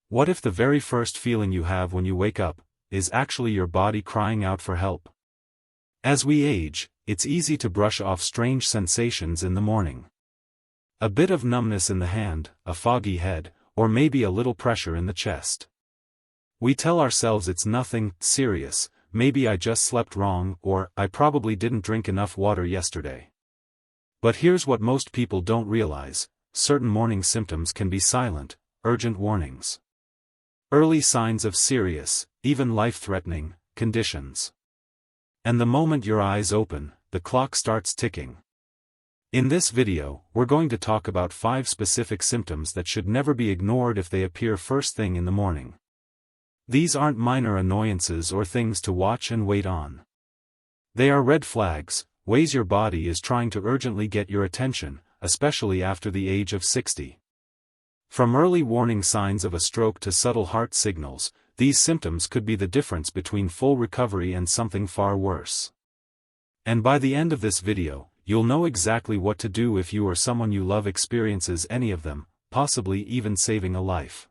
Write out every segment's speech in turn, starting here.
What if the very first feeling you have when you wake up is actually your body crying out for help? As we age, it's easy to brush off strange sensations in the morning. A bit of numbness in the hand, a foggy head, or maybe a little pressure in the chest. We tell ourselves it's nothing serious, maybe I just slept wrong, or I probably didn't drink enough water yesterday. But here's what most people don't realize: certain morning symptoms can be silent, urgent warnings. Early signs of serious, even life-threatening, conditions. And the moment your eyes open, the clock starts ticking. In this video, we're going to talk about 5 specific symptoms that should never be ignored if they appear first thing in the morning. These aren't minor annoyances or things to watch and wait on. They are red flags, ways your body is trying to urgently get your attention, especially after the age of 60. From early warning signs of a stroke to subtle heart signals, these symptoms could be the difference between full recovery and something far worse. And by the end of this video, you'll know exactly what to do if you or someone you love experiences any of them, possibly even saving a life.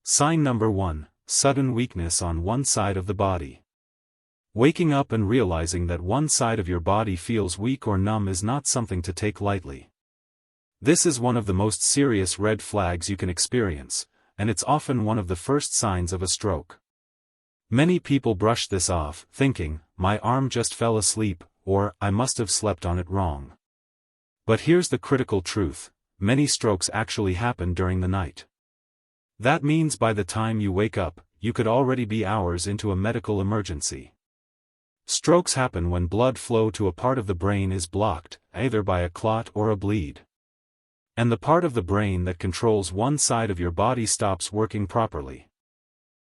Sign number 1: sudden weakness on one side of the body. Waking up and realizing that one side of your body feels weak or numb is not something to take lightly. This is one of the most serious red flags you can experience, and it's often one of the first signs of a stroke. Many people brush this off, thinking, "My arm just fell asleep," or "I must have slept on it wrong." But here's the critical truth: many strokes actually happen during the night. That means by the time you wake up, you could already be hours into a medical emergency. Strokes happen when blood flow to a part of the brain is blocked, either by a clot or a bleed. And the part of the brain that controls one side of your body stops working properly.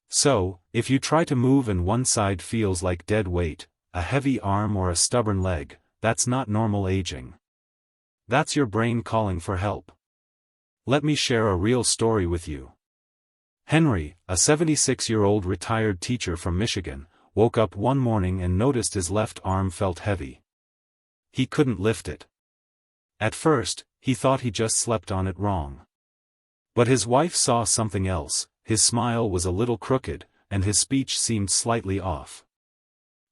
So, if you try to move and one side feels like dead weight, a heavy arm or a stubborn leg, that's not normal aging. That's your brain calling for help. Let me share a real story with you. Henry, a 76-year-old retired teacher from Michigan, woke up one morning and noticed his left arm felt heavy. He couldn't lift it. At first, he thought he just slept on it wrong. But his wife saw something else: his smile was a little crooked, and his speech seemed slightly off.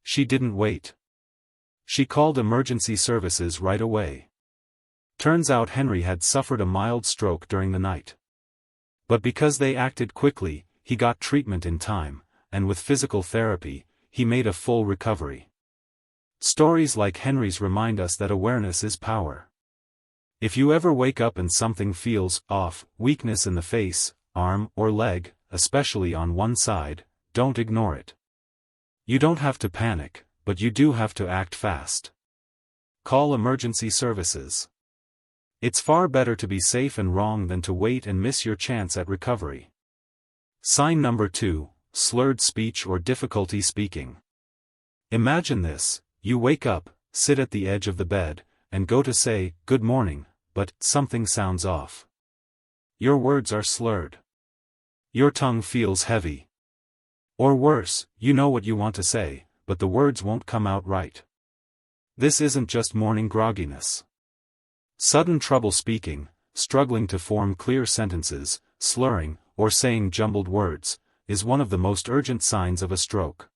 She didn't wait. She called emergency services right away. Turns out Henry had suffered a mild stroke during the night. But because they acted quickly, he got treatment in time, and with physical therapy, he made a full recovery. Stories like Henry's remind us that awareness is power. If you ever wake up and something feels off, weakness in the face, arm, or leg, especially on one side, don't ignore it. You don't have to panic, but you do have to act fast. Call emergency services. It's far better to be safe and wrong than to wait and miss your chance at recovery. Sign number 2: slurred speech or difficulty speaking. Imagine this: you wake up, sit at the edge of the bed, and go to say, "Good morning," but something sounds off. Your words are slurred. Your tongue feels heavy. Or worse, you know what you want to say, but the words won't come out right. This isn't just morning grogginess. Sudden trouble speaking, struggling to form clear sentences, slurring, or saying jumbled words, is one of the most urgent signs of a stroke.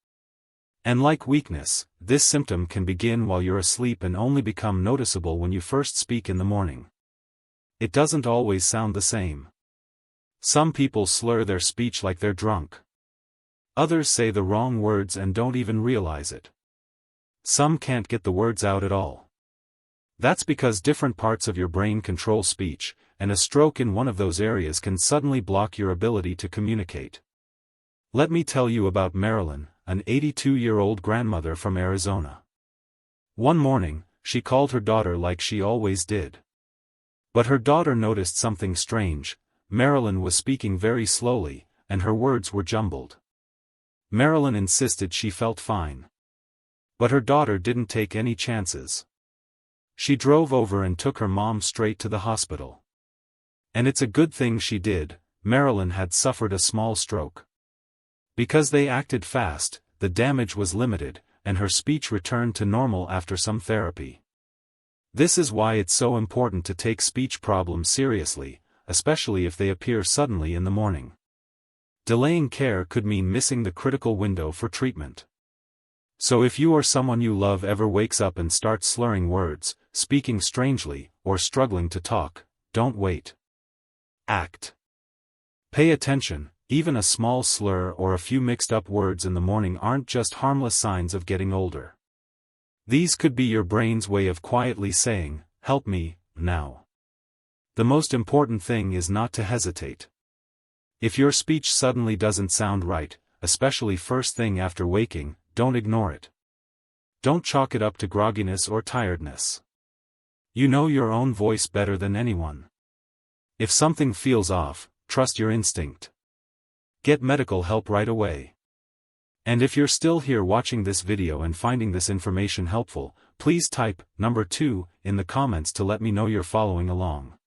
And like weakness, this symptom can begin while you're asleep and only become noticeable when you first speak in the morning. It doesn't always sound the same. Some people slur their speech like they're drunk. Others say the wrong words and don't even realize it. Some can't get the words out at all. That's because different parts of your brain control speech, and a stroke in one of those areas can suddenly block your ability to communicate. Let me tell you about Marilyn, an 82-year-old grandmother from Arizona. One morning, she called her daughter like she always did. But her daughter noticed something strange: Marilyn was speaking very slowly, and her words were jumbled. Marilyn insisted she felt fine. But her daughter didn't take any chances. She drove over and took her mom straight to the hospital. And it's a good thing she did. Marilyn had suffered a small stroke. Because they acted fast, the damage was limited, and her speech returned to normal after some therapy. This is why it's so important to take speech problems seriously, especially if they appear suddenly in the morning. Delaying care could mean missing the critical window for treatment. So if you or someone you love ever wakes up and starts slurring words, speaking strangely, or struggling to talk, don't wait. Act. Pay attention. Even a small slur or a few mixed-up words in the morning aren't just harmless signs of getting older. These could be your brain's way of quietly saying, "Help me, now." The most important thing is not to hesitate. If your speech suddenly doesn't sound right, especially first thing after waking, don't ignore it. Don't chalk it up to grogginess or tiredness. You know your own voice better than anyone. If something feels off, trust your instinct. Get medical help right away. And if you're still here watching this video and finding this information helpful, please type number 2 in the comments to let me know you're following along.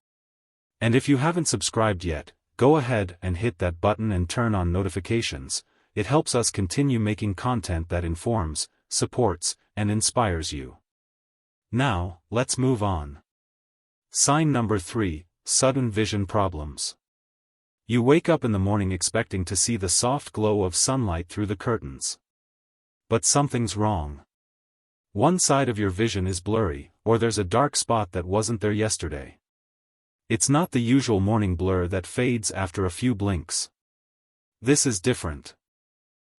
And if you haven't subscribed yet, go ahead and hit that button and turn on notifications. It helps us continue making content that informs, supports, and inspires you. Now, let's move on. Sign number 3, sudden vision problems. You wake up in the morning expecting to see the soft glow of sunlight through the curtains. But something's wrong. One side of your vision is blurry, or there's a dark spot that wasn't there yesterday. It's not the usual morning blur that fades after a few blinks. This is different.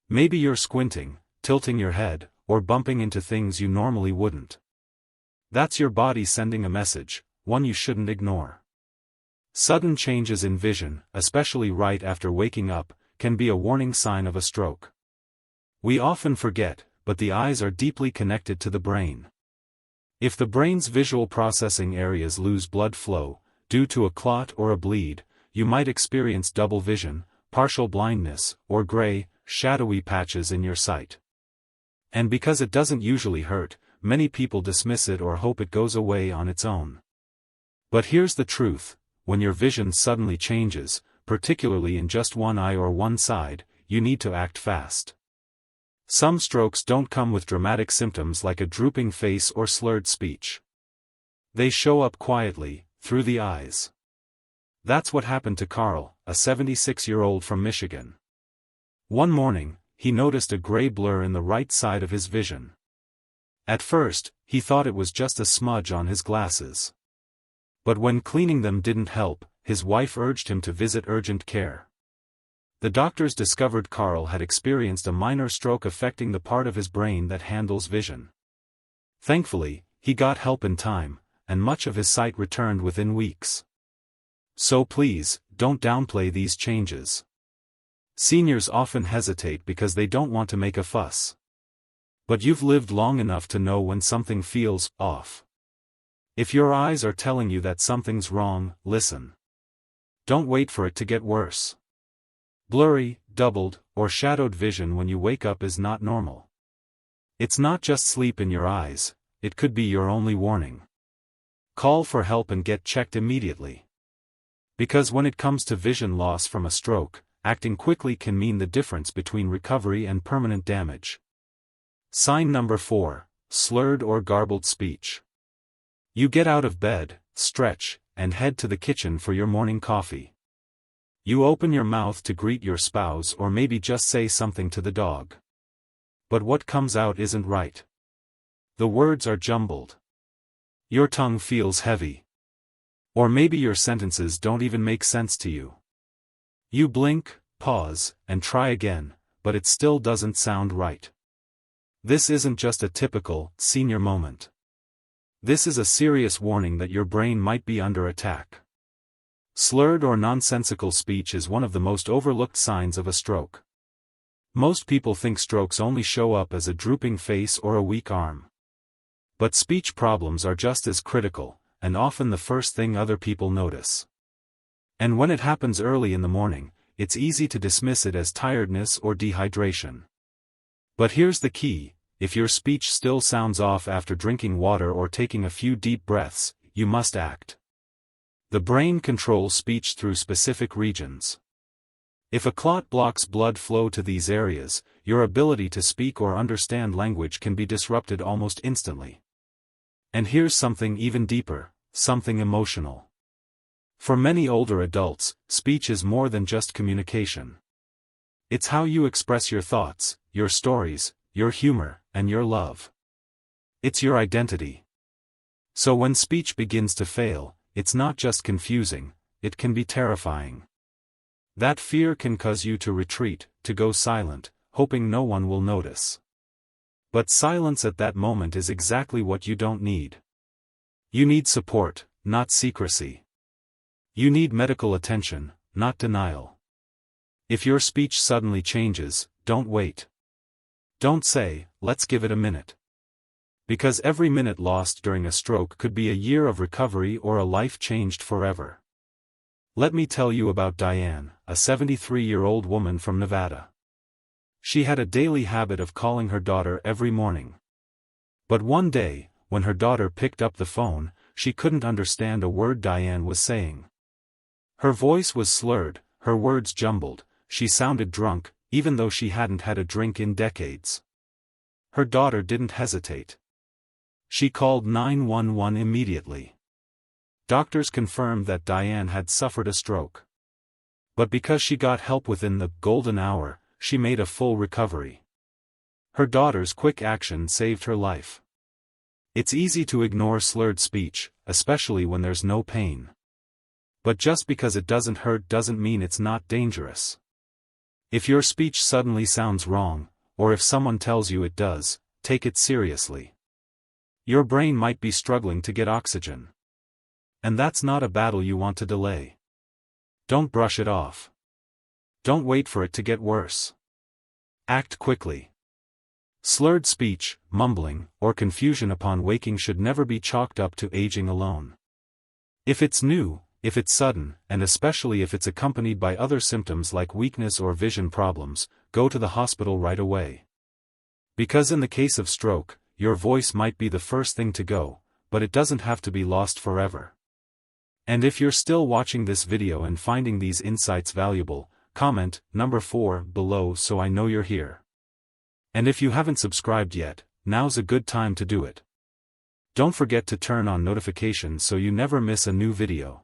Maybe you're squinting, tilting your head, or bumping into things you normally wouldn't. That's your body sending a message, one you shouldn't ignore. Sudden changes in vision, especially right after waking up, can be a warning sign of a stroke. We often forget, but the eyes are deeply connected to the brain. If the brain's visual processing areas lose blood flow, due to a clot or a bleed, you might experience double vision, partial blindness, or gray, shadowy patches in your sight. And because it doesn't usually hurt, many people dismiss it or hope it goes away on its own. But here's the truth, when your vision suddenly changes, particularly in just one eye or one side, you need to act fast. Some strokes don't come with dramatic symptoms like a drooping face or slurred speech. They show up quietly, through the eyes. That's what happened to Carl, a 76-year-old from Michigan. One morning, he noticed a gray blur in the right side of his vision. At first, he thought it was just a smudge on his glasses. But when cleaning them didn't help, his wife urged him to visit urgent care. The doctors discovered Carl had experienced a minor stroke affecting the part of his brain that handles vision. Thankfully, he got help in time, and much of his sight returned within weeks. So please, don't downplay these changes. Seniors often hesitate because they don't want to make a fuss. But you've lived long enough to know when something feels off. If your eyes are telling you that something's wrong, listen. Don't wait for it to get worse. Blurry, doubled, or shadowed vision when you wake up is not normal. It's not just sleep in your eyes, it could be your only warning. Call for help and get checked immediately. Because when it comes to vision loss from a stroke, acting quickly can mean the difference between recovery and permanent damage. Sign number 4, slurred or garbled speech. You get out of bed, stretch, and head to the kitchen for your morning coffee. You open your mouth to greet your spouse or maybe just say something to the dog. But what comes out isn't right. The words are jumbled. Your tongue feels heavy. Or maybe your sentences don't even make sense to you. You blink, pause, and try again, but it still doesn't sound right. This isn't just a typical, senior moment. This is a serious warning that your brain might be under attack. Slurred or nonsensical speech is one of the most overlooked signs of a stroke. Most people think strokes only show up as a drooping face or a weak arm. But speech problems are just as critical, and often the first thing other people notice. And when it happens early in the morning, it's easy to dismiss it as tiredness or dehydration. But here's the key, if your speech still sounds off after drinking water or taking a few deep breaths, you must act. The brain controls speech through specific regions. If a clot blocks blood flow to these areas, your ability to speak or understand language can be disrupted almost instantly. And here's something even deeper, something emotional. For many older adults, speech is more than just communication. It's how you express your thoughts, your stories, your humor, and your love. It's your identity. So when speech begins to fail, it's not just confusing, it can be terrifying. That fear can cause you to retreat, to go silent, hoping no one will notice. But silence at that moment is exactly what you don't need. You need support, not secrecy. You need medical attention, not denial. If your speech suddenly changes, don't wait. Don't say, "Let's give it a minute." Because every minute lost during a stroke could be a year of recovery or a life changed forever. Let me tell you about Diane, a 73-year-old woman from Nevada. She had a daily habit of calling her daughter every morning. But one day, when her daughter picked up the phone, she couldn't understand a word Diane was saying. Her voice was slurred, her words jumbled, she sounded drunk, even though she hadn't had a drink in decades. Her daughter didn't hesitate. She called 911 immediately. Doctors confirmed that Diane had suffered a stroke. But because she got help within the golden hour, she made a full recovery. Her daughter's quick action saved her life. It's easy to ignore slurred speech, especially when there's no pain. But just because it doesn't hurt doesn't mean it's not dangerous. If your speech suddenly sounds wrong, or if someone tells you it does, take it seriously. Your brain might be struggling to get oxygen. And that's not a battle you want to delay. Don't brush it off. Don't wait for it to get worse. Act quickly. Slurred speech, mumbling, or confusion upon waking should never be chalked up to aging alone. If it's new, if it's sudden, and especially if it's accompanied by other symptoms like weakness or vision problems, go to the hospital right away. Because in the case of stroke, your voice might be the first thing to go, but it doesn't have to be lost forever. And if you're still watching this video and finding these insights valuable, comment number 4 below so I know you're here. And if you haven't subscribed yet, now's a good time to do it. Don't forget to turn on notifications so you never miss a new video.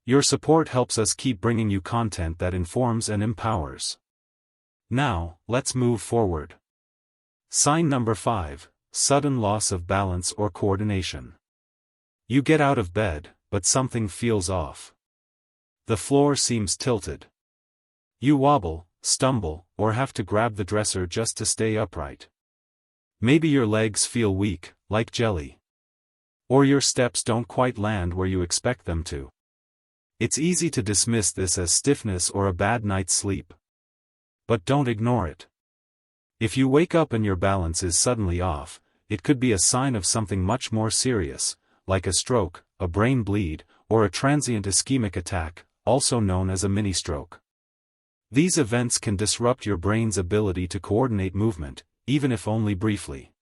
Your support helps us keep bringing you content that informs and empowers. Now, let's move forward. Sign number 5, sudden loss of balance or coordination. You get out of bed, but something feels off. The floor seems tilted. You wobble, stumble, or have to grab the dresser just to stay upright. Maybe your legs feel weak, like jelly. Or your steps don't quite land where you expect them to. It's easy to dismiss this as stiffness or a bad night's sleep. But don't ignore it. If you wake up and your balance is suddenly off, it could be a sign of something much more serious, like a stroke, a brain bleed, or a transient ischemic attack, also known as a mini-stroke. These events can disrupt your brain's ability to coordinate movement, even if only briefly.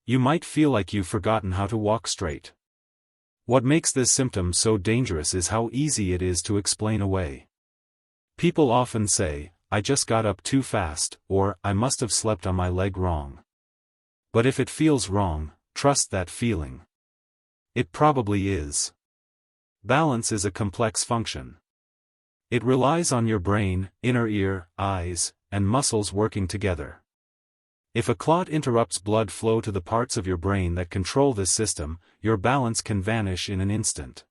You might feel like you've forgotten how to walk straight. What makes this symptom so dangerous is how easy it is to explain away. People often say, "I just got up too fast," or "I must have slept on my leg wrong." But if it feels wrong, trust that feeling. It probably is. Balance is a complex function. It relies on your brain, inner ear, eyes, and muscles working together. If a clot interrupts blood flow to the parts of your brain that control this system, your balance can vanish in an instant.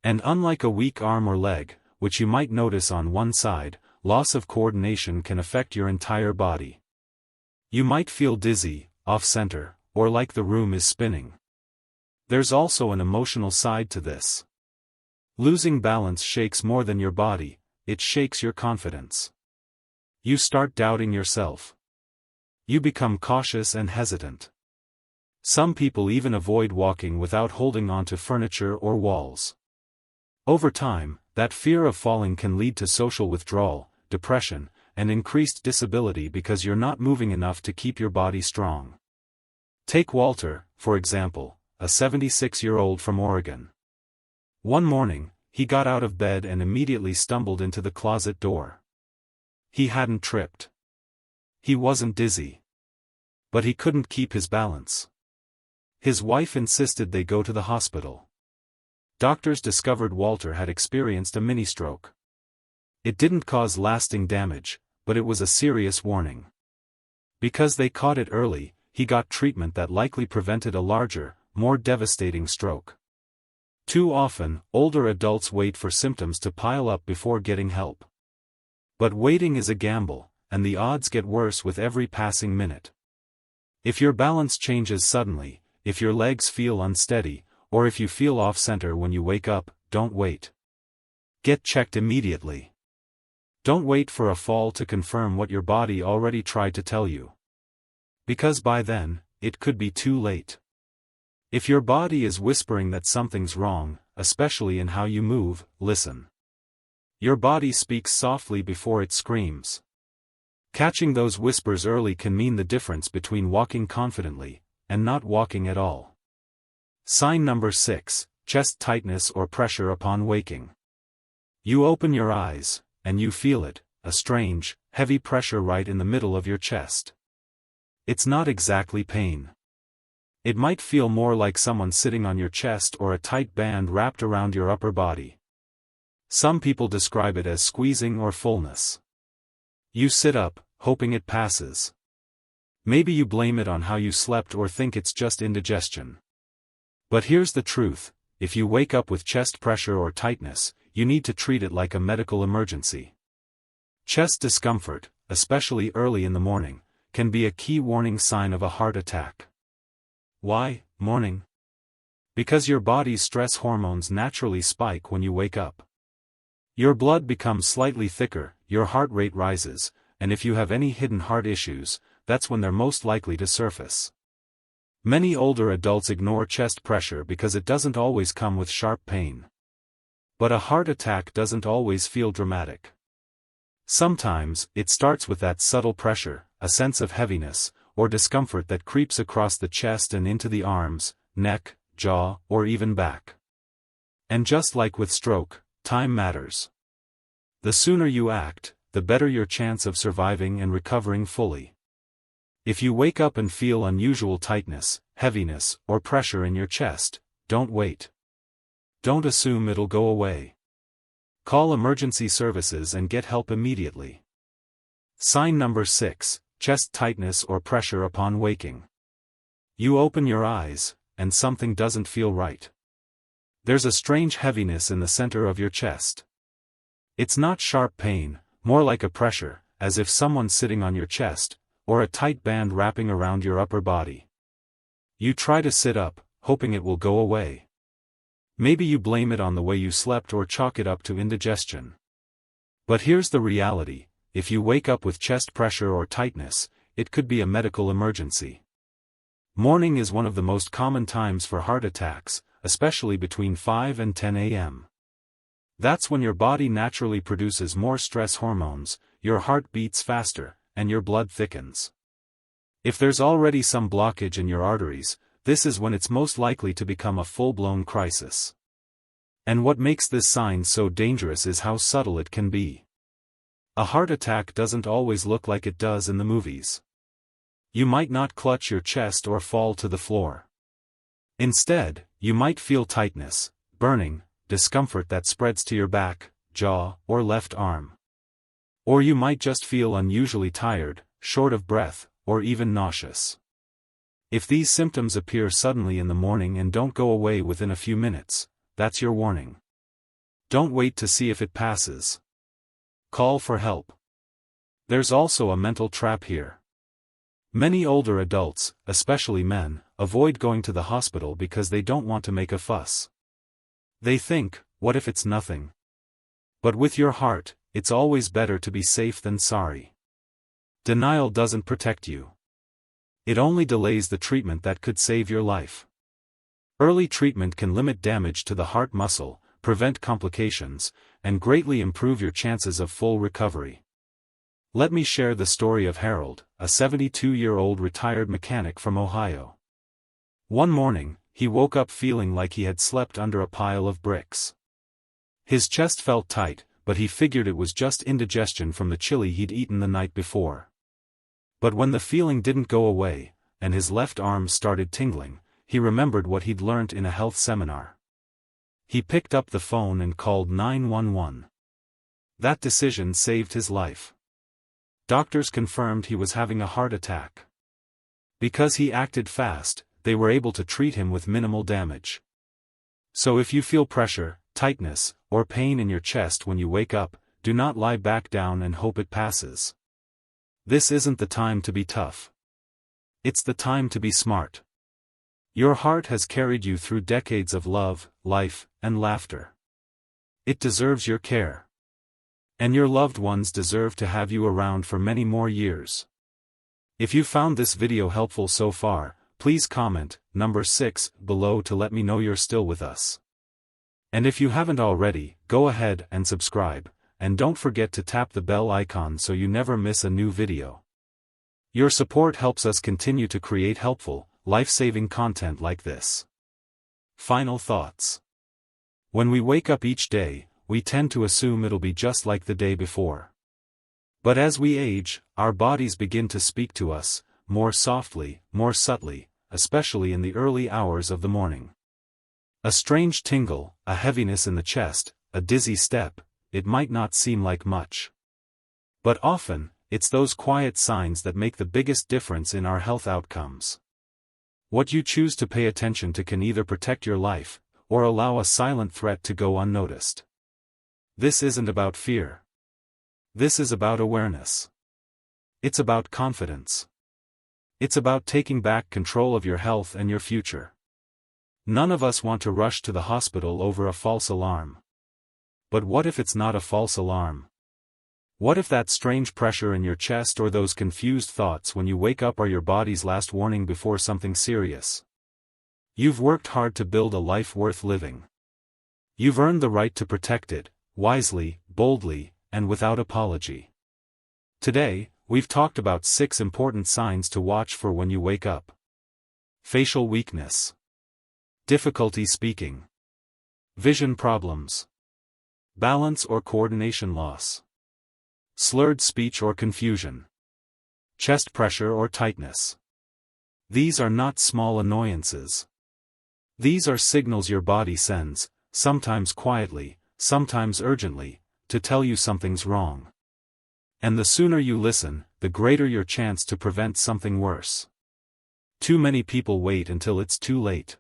And unlike a weak arm or leg, which you might notice on one side, loss of coordination can affect your entire body. You might feel dizzy, off-center, or like the room is spinning. There's also an emotional side to this. Losing balance shakes more than your body, it shakes your confidence. You start doubting yourself. You become cautious and hesitant. Some people even avoid walking without holding onto furniture or walls. Over time, that fear of falling can lead to social withdrawal, depression, and increased disability because you're not moving enough to keep your body strong. Take Walter, for example, a 76-year-old from Oregon. One morning, he got out of bed and immediately stumbled into the closet door. He hadn't tripped. He wasn't dizzy. But he couldn't keep his balance. His wife insisted they go to the hospital. Doctors discovered Walter had experienced a mini-stroke. It didn't cause lasting damage, but it was a serious warning. Because they caught it early, he got treatment that likely prevented a larger, more devastating stroke. Too often, older adults wait for symptoms to pile up before getting help. But waiting is a gamble, and the odds get worse with every passing minute. If your balance changes suddenly, if your legs feel unsteady, or if you feel off-center when you wake up, don't wait. Get checked immediately. Don't wait for a fall to confirm what your body already tried to tell you. Because by then, it could be too late. If your body is whispering that something's wrong, especially in how you move, listen. Your body speaks softly before it screams. Catching those whispers early can mean the difference between walking confidently and not walking at all. Sign number 6, chest tightness or pressure upon waking. You open your eyes, and you feel it, a strange, heavy pressure right in the middle of your chest. It's not exactly pain. It might feel more like someone sitting on your chest or a tight band wrapped around your upper body. Some people describe it as squeezing or fullness. You sit up, hoping it passes. Maybe you blame it on how you slept or think it's just indigestion. But here's the truth, if you wake up with chest pressure or tightness, you need to treat it like a medical emergency. Chest discomfort, especially early in the morning, can be a key warning sign of a heart attack. Why, morning? Because your body's stress hormones naturally spike when you wake up. Your blood becomes slightly thicker, your heart rate rises, and if you have any hidden heart issues, that's when they're most likely to surface. Many older adults ignore chest pressure because it doesn't always come with sharp pain. But a heart attack doesn't always feel dramatic. Sometimes, it starts with that subtle pressure, a sense of heaviness, or discomfort that creeps across the chest and into the arms, neck, jaw, or even back. And just like with stroke, time matters. The sooner you act, the better your chance of surviving and recovering fully. If you wake up and feel unusual tightness, heaviness, or pressure in your chest, don't wait. Don't assume it'll go away. Call emergency services and get help immediately. Sign number 6, chest tightness or pressure upon waking. You open your eyes, and something doesn't feel right. There's a strange heaviness in the center of your chest. It's not sharp pain, more like a pressure, as if someone's sitting on your chest, or a tight band wrapping around your upper body. You try to sit up, hoping it will go away. Maybe you blame it on the way you slept or chalk it up to indigestion. But here's the reality, if you wake up with chest pressure or tightness, it could be a medical emergency. Morning is one of the most common times for heart attacks, especially between 5 and 10 a.m. That's when your body naturally produces more stress hormones, your heart beats faster, and your blood thickens. If there's already some blockage in your arteries, this is when it's most likely to become a full-blown crisis. And what makes this sign so dangerous is how subtle it can be. A heart attack doesn't always look like it does in the movies. You might not clutch your chest or fall to the floor. Instead, you might feel tightness, burning, discomfort that spreads to your back, jaw, or left arm. Or you might just feel unusually tired, short of breath, or even nauseous. If these symptoms appear suddenly in the morning and don't go away within a few minutes, that's your warning. Don't wait to see if it passes. Call for help. There's also a mental trap here. Many older adults, especially men, avoid going to the hospital because they don't want to make a fuss. They think, what if it's nothing? But with your heart, it's always better to be safe than sorry. Denial doesn't protect you. It only delays the treatment that could save your life. Early treatment can limit damage to the heart muscle, prevent complications, and greatly improve your chances of full recovery. Let me share the story of Harold, a 72-year-old retired mechanic from Ohio. One morning, he woke up feeling like he had slept under a pile of bricks. His chest felt tight, but he figured it was just indigestion from the chili he'd eaten the night before. But when the feeling didn't go away, and his left arm started tingling, he remembered what he'd learned in a health seminar. He picked up the phone and called 911. That decision saved his life. Doctors confirmed he was having a heart attack. Because he acted fast, they were able to treat him with minimal damage. So if you feel pressure, tightness, or pain in your chest when you wake up, do not lie back down and hope it passes. This isn't the time to be tough. It's the time to be smart. Your heart has carried you through decades of love, life, and laughter. It deserves your care. And your loved ones deserve to have you around for many more years. If you found this video helpful so far, please comment, number 6, below to let me know you're still with us. And if you haven't already, go ahead and subscribe, and don't forget to tap the bell icon so you never miss a new video. Your support helps us continue to create helpful, life-saving content like this. Final thoughts. When we wake up each day, we tend to assume it'll be just like the day before. But as we age, our bodies begin to speak to us, more softly, more subtly, especially in the early hours of the morning. A strange tingle, a heaviness in the chest, a dizzy step, it might not seem like much. But often, it's those quiet signs that make the biggest difference in our health outcomes. What you choose to pay attention to can either protect your life, or allow a silent threat to go unnoticed. This isn't about fear. This is about awareness. It's about confidence. It's about taking back control of your health and your future. None of us want to rush to the hospital over a false alarm. But what if it's not a false alarm? What if that strange pressure in your chest or those confused thoughts when you wake up are your body's last warning before something serious? You've worked hard to build a life worth living. You've earned the right to protect it, wisely, boldly, and without apology. Today, we've talked about 6 important signs to watch for when you wake up. Facial weakness. Difficulty speaking. Vision problems. Balance or coordination loss. Slurred speech or confusion. Chest pressure or tightness. These are not small annoyances. These are signals your body sends, sometimes quietly, sometimes urgently, to tell you something's wrong. And the sooner you listen, the greater your chance to prevent something worse. Too many people wait until it's too late.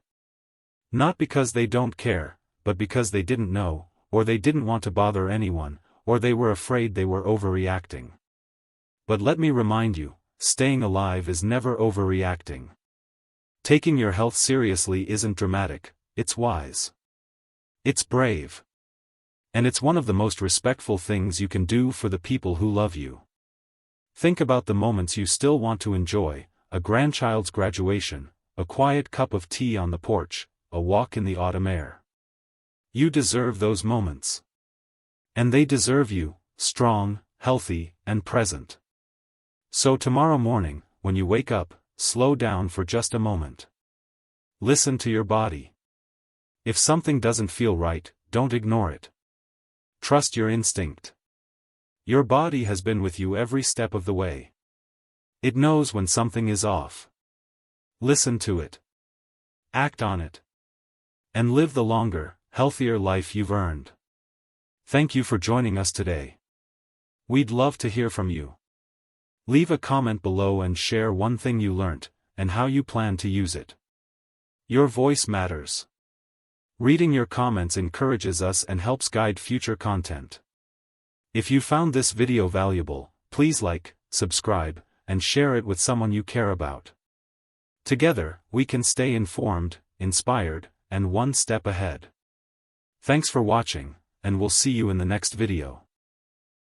Not because they don't care, but because they didn't know, or they didn't want to bother anyone, or they were afraid they were overreacting. But let me remind you, staying alive is never overreacting. Taking your health seriously isn't dramatic, it's wise. It's brave. And it's one of the most respectful things you can do for the people who love you. Think about the moments you still want to enjoy, a grandchild's graduation, a quiet cup of tea on the porch, a walk in the autumn air. You deserve those moments. And they deserve you, strong, healthy, and present. So tomorrow morning, when you wake up, slow down for just a moment. Listen to your body. If something doesn't feel right, don't ignore it. Trust your instinct. Your body has been with you every step of the way. It knows when something is off. Listen to it. Act on it. And live the longer, healthier life you've earned. Thank you for joining us today. We'd love to hear from you. Leave a comment below and share one thing you learned, and how you plan to use it. Your voice matters. Reading your comments encourages us and helps guide future content. If you found this video valuable, please like, subscribe, and share it with someone you care about. Together, we can stay informed, inspired, and one step ahead. Thanks for watching, and we'll see you in the next video.